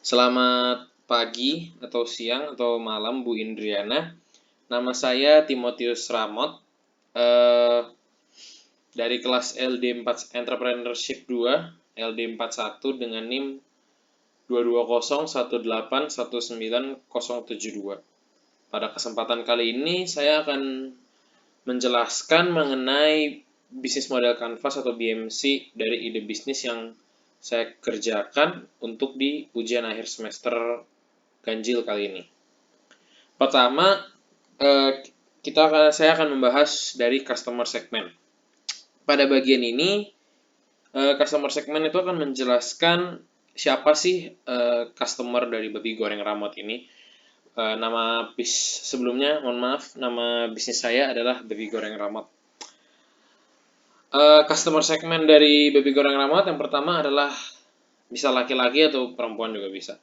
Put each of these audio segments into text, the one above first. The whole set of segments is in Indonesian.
Selamat pagi atau siang atau malam Bu Indriana. Nama saya Timotius Ramot dari kelas LD4 Entrepreneurship 2, LD41 dengan NIM 22018191072. Pada kesempatan kali ini saya akan menjelaskan mengenai bisnis model Canvas atau BMC dari ide bisnis yang saya kerjakan untuk di ujian akhir semester ganjil kali ini. Pertama, saya akan membahas dari customer segment. Pada bagian ini, customer segment itu akan menjelaskan siapa sih customer dari babi goreng Ramot ini. Sebelumnya, mohon maaf, nama bisnis saya adalah Babi Goreng Ramot. Customer segment dari Babi Goreng Ramot yang pertama adalah bisa laki-laki atau perempuan juga bisa.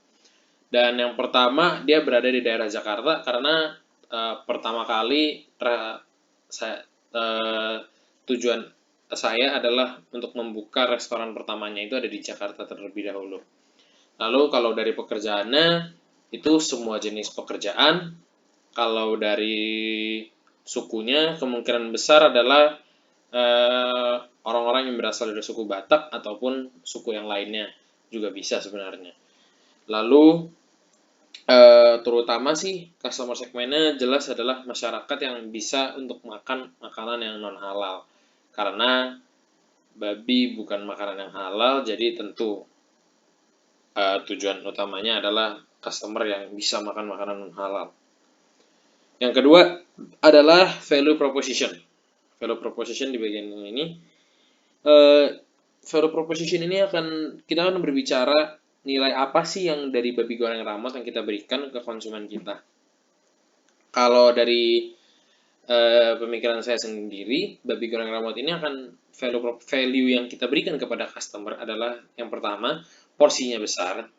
Dan yang pertama dia berada di daerah Jakarta karena pertama kali tujuan saya adalah untuk membuka restoran pertamanya itu ada di Jakarta terlebih dahulu. Lalu kalau dari pekerjaannya itu semua jenis pekerjaan. Kalau dari sukunya kemungkinan besar adalah orang-orang yang berasal dari suku Batak ataupun suku yang lainnya juga bisa sebenarnya. Lalu terutama sih customer segmentnya jelas adalah masyarakat yang bisa untuk makan makanan yang non halal, karena babi bukan makanan yang halal, jadi tentu tujuan utamanya adalah customer yang bisa makan makanan non halal. Yang kedua adalah value proposition. Value proposition di bagian ini, value proposition ini kita akan berbicara nilai apa sih yang dari babi goreng Ramot yang kita berikan ke konsumen kita. Kalau dari pemikiran saya sendiri, babi goreng Ramot ini akan value yang kita berikan kepada customer adalah yang pertama, porsinya besar.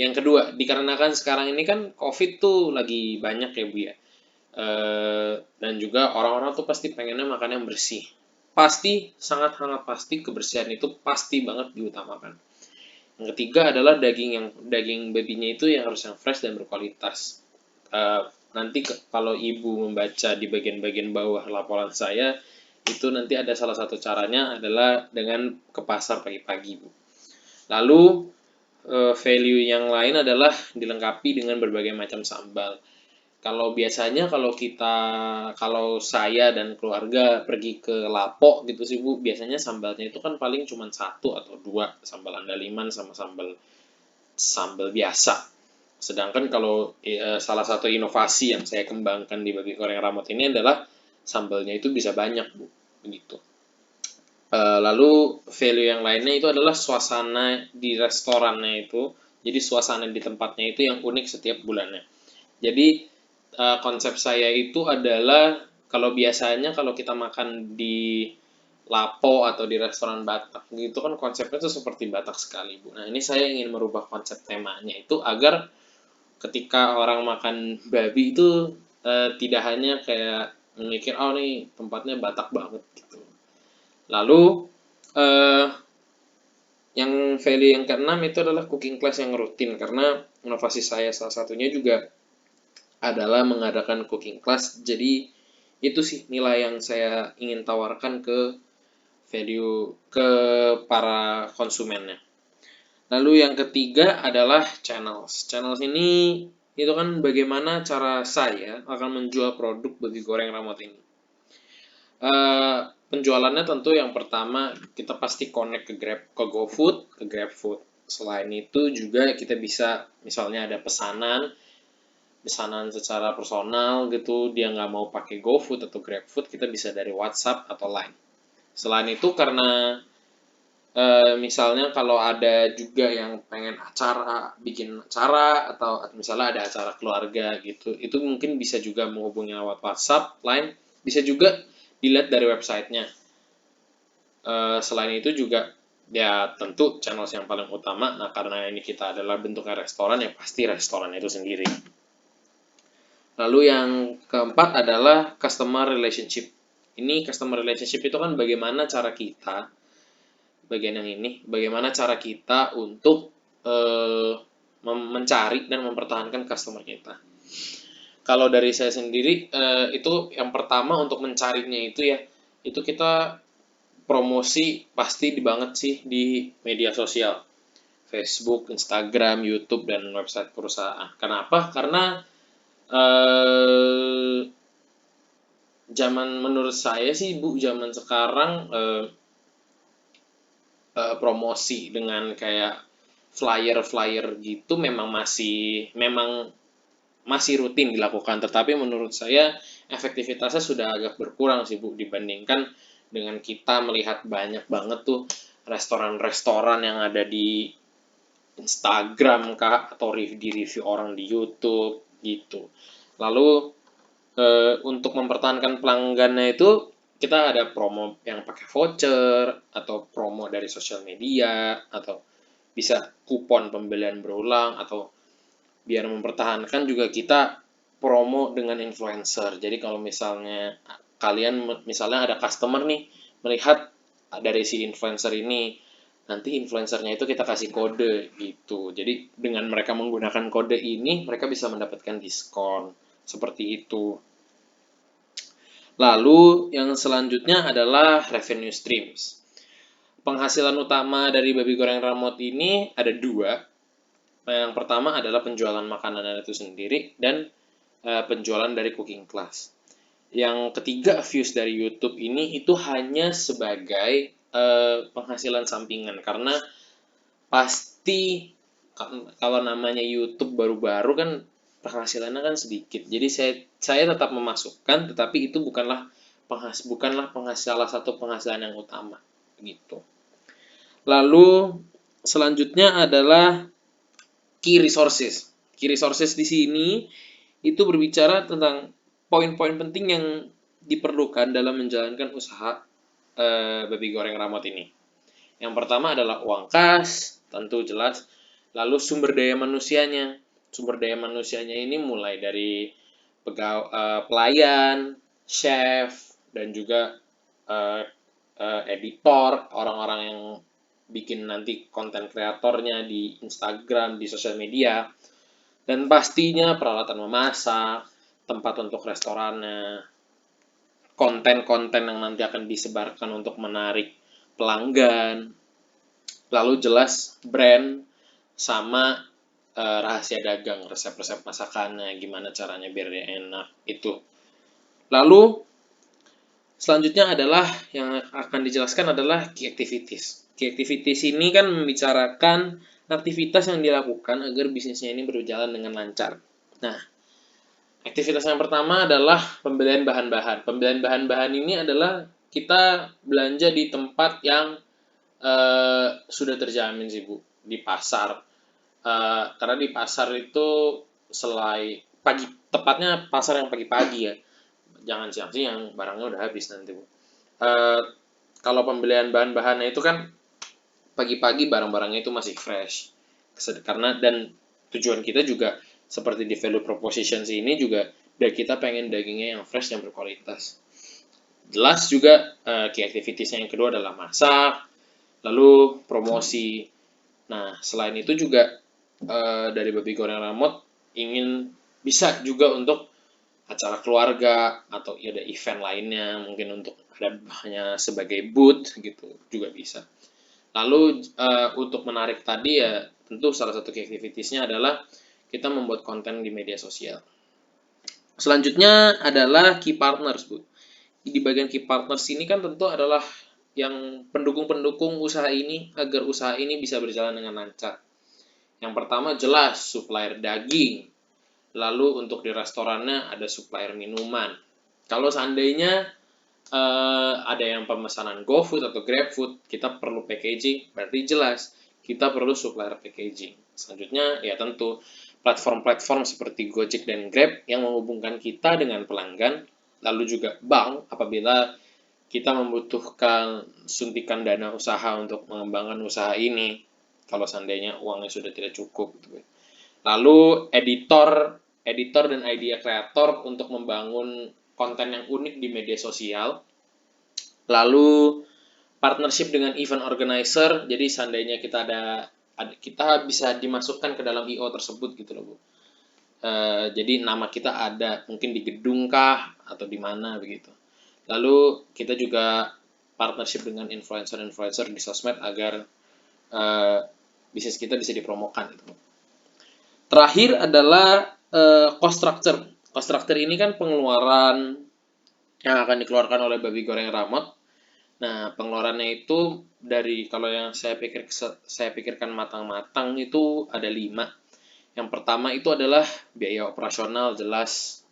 Yang kedua, dikarenakan sekarang ini kan COVID tuh lagi banyak ya Bu ya. Dan juga orang-orang tuh pasti pengennya makan yang bersih. Pasti, sangat-sangat pasti kebersihan itu pasti banget diutamakan. Yang ketiga adalah daging babinya itu yang harus yang fresh dan berkualitas. Nanti kalau ibu membaca di bagian-bagian bawah laporan saya, itu nanti ada salah satu caranya adalah dengan ke pasar pagi-pagi, Bu. Lalu value yang lain adalah dilengkapi dengan berbagai macam sambal. Kalau biasanya kalau saya dan keluarga pergi ke Lapo gitu sih Bu, biasanya sambalnya itu kan paling cuma 1 atau 2, sambal andaliman sama sambal biasa. Sedangkan kalau salah satu inovasi yang saya kembangkan di babi goreng Ramot ini adalah sambalnya itu bisa banyak Bu, begitu. Lalu value yang lainnya itu adalah suasana di restorannya itu, jadi suasana di tempatnya itu yang unik setiap bulannya. Jadi konsep saya itu adalah kalau biasanya kalau kita makan di Lapo atau di restoran Batak gitu kan konsepnya itu seperti Batak sekali Bu. Nah ini saya ingin merubah konsep temanya itu agar ketika orang makan babi itu tidak hanya kayak memikir oh nih tempatnya Batak banget gitu. Lalu yang value yang keenam itu adalah cooking class yang rutin karena inovasi saya salah satunya juga adalah mengadakan cooking class. Jadi itu sih nilai yang saya ingin tawarkan ke para konsumennya. Lalu yang ketiga adalah channels. Channels ini itu kan bagaimana cara saya akan menjual produk babi goreng Ramot ini. Penjualannya tentu yang pertama kita pasti connect ke GoFood, ke GrabFood. Selain itu juga kita bisa misalnya ada pesanan secara personal gitu, dia nggak mau pakai GoFood atau GrabFood, kita bisa dari WhatsApp atau Line. Selain itu karena misalnya kalau ada juga yang pengen bikin acara atau misalnya ada acara keluarga gitu, itu mungkin bisa juga menghubungi lewat WhatsApp, Line, bisa juga dilihat dari websitenya. Selain itu juga ya tentu channel yang paling utama, nah karena ini kita adalah bentuknya restoran ya pasti restoran itu sendiri. Lalu yang keempat adalah customer relationship. Ini customer relationship itu kan bagaimana cara kita, bagian yang ini, bagaimana cara kita untuk mencari dan mempertahankan customer kita. Kalau dari saya sendiri, itu yang pertama untuk mencarinya itu ya, itu kita promosi pasti banget sih di media sosial. Facebook, Instagram, YouTube, dan website perusahaan. Kenapa? Karena menurut saya sih Bu, zaman sekarang promosi dengan kayak flyer-flyer gitu memang masih rutin dilakukan, tetapi menurut saya efektivitasnya sudah agak berkurang sih Bu, dibandingkan dengan kita melihat banyak banget tuh restoran-restoran yang ada di Instagram kah, atau di review orang di YouTube gitu. Lalu untuk mempertahankan pelanggannya itu kita ada promo yang pakai voucher atau promo dari sosial media atau bisa kupon pembelian berulang, atau biar mempertahankan juga kita promo dengan influencer. Jadi kalau misalnya kalian misalnya ada customer nih melihat dari si influencer ini, nanti influencernya itu kita kasih kode gitu. Jadi dengan mereka menggunakan kode ini mereka bisa mendapatkan diskon seperti itu. Lalu yang selanjutnya adalah revenue streams. Penghasilan utama dari babi goreng ramot ini ada dua. Yang pertama adalah penjualan makanan itu sendiri dan penjualan dari cooking class. Yang ketiga, views dari YouTube ini itu hanya sebagai penghasilan sampingan, karena pasti kalau namanya YouTube baru-baru kan penghasilannya kan sedikit. Jadi saya tetap memasukkan, tetapi itu bukanlah salah satu penghasilan yang utama gitu. Lalu selanjutnya adalah key resources. Key resources di sini itu berbicara tentang poin-poin penting yang diperlukan dalam menjalankan usaha babi goreng ramot ini. Yang pertama adalah uang kas, tentu jelas. Lalu sumber daya manusianya. Sumber daya manusianya ini mulai dari pelayan, chef, dan juga editor, orang-orang yang bikin nanti konten kreatornya di Instagram, di sosial media, dan pastinya peralatan memasak, tempat untuk restorannya, konten-konten yang nanti akan disebarkan untuk menarik pelanggan, lalu jelas brand sama rahasia dagang, resep-resep masakannya, gimana caranya biar dia enak, itu. Lalu selanjutnya adalah yang akan dijelaskan adalah key activities. Key activities ini kan membicarakan aktivitas yang dilakukan agar bisnisnya ini berjalan dengan lancar. Nah, aktivitas yang pertama adalah pembelian bahan-bahan. Pembelian bahan-bahan ini adalah kita belanja di tempat yang sudah terjamin sih Bu, di pasar. Karena di pasar itu tepatnya pasar yang pagi-pagi ya. Jangan siang-siang, barangnya udah habis nanti Bu. Kalau pembelian bahan-bahannya itu kan pagi-pagi barang-barangnya itu masih fresh. Karena dan tujuan kita juga seperti di value proposition ini juga kita pengen dagingnya yang fresh dan berkualitas. Jelas juga key activities yang kedua adalah masak, lalu promosi. Nah, selain itu juga dari babi goreng ramot ingin bisa juga untuk acara keluarga atau ada event lainnya, mungkin untuk ada hanya sebagai booth gitu juga bisa. Lalu untuk menarik tadi ya tentu salah satu key activities-nya adalah kita membuat konten di media sosial. Selanjutnya adalah key partners, Bu. Di bagian key partners ini kan tentu adalah yang pendukung-pendukung usaha ini agar usaha ini bisa berjalan dengan lancar. Yang pertama jelas supplier daging. Lalu untuk di restorannya ada supplier minuman. Kalau seandainya ada yang pemesanan GoFood atau GrabFood, kita perlu packaging, berarti jelas kita perlu supplier packaging. Selanjutnya ya tentu platform-platform seperti Gojek dan Grab yang menghubungkan kita dengan pelanggan, lalu juga bank apabila kita membutuhkan suntikan dana usaha untuk mengembangkan usaha ini kalau seandainya uangnya sudah tidak cukup. Lalu editor dan idea kreator untuk membangun konten yang unik di media sosial. Lalu partnership dengan event organizer, jadi seandainya kita ada kita bisa dimasukkan ke dalam IO tersebut gitu loh Bu. Jadi nama kita ada mungkin di gedung kah atau di mana begitu. Lalu kita juga partnership dengan influencer-influencer di sosmed agar bisnis kita bisa dipromokan gitu. Terakhir adalah cost structure. Cost structure ini kan pengeluaran yang akan dikeluarkan oleh babi goreng Ramot. Nah, pengeluarannya itu dari kalau yang saya pikirkan matang-matang itu ada 5. Yang pertama itu adalah biaya operasional jelas,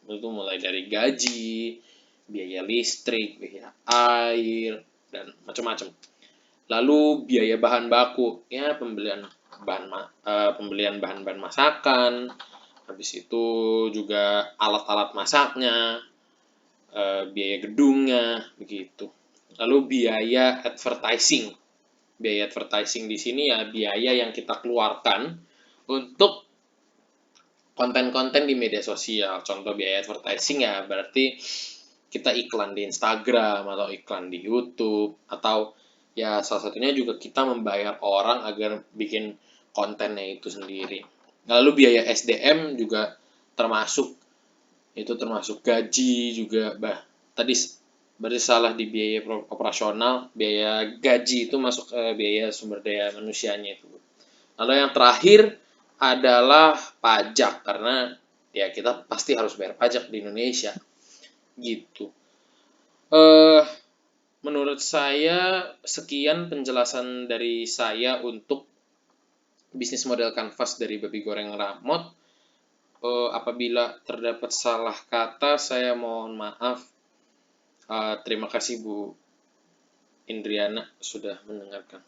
itu mulai dari gaji, biaya listrik, biaya air, dan macam-macam. Lalu biaya bahan baku, ya pembelian bahan-bahan masakan, habis itu juga alat-alat masaknya, biaya gedungnya, begitu. Lalu biaya advertising. Biaya advertising di sini ya biaya yang kita keluarkan untuk konten-konten di media sosial. Contoh biaya advertising ya berarti kita iklan di Instagram atau iklan di YouTube atau ya salah satunya juga kita membayar orang agar bikin kontennya itu sendiri. Lalu biaya SDM juga termasuk gaji juga tadi berarti salah di biaya operasional, biaya gaji itu masuk ke biaya sumber daya manusianya itu. Lalu yang terakhir adalah pajak karena ya kita pasti harus bayar pajak di Indonesia gitu. Menurut saya sekian penjelasan dari saya untuk bisnis model kanvas dari babi goreng Ramot. Apabila terdapat salah kata, saya mohon maaf. Terima kasih Bu Indriana sudah mendengarkan.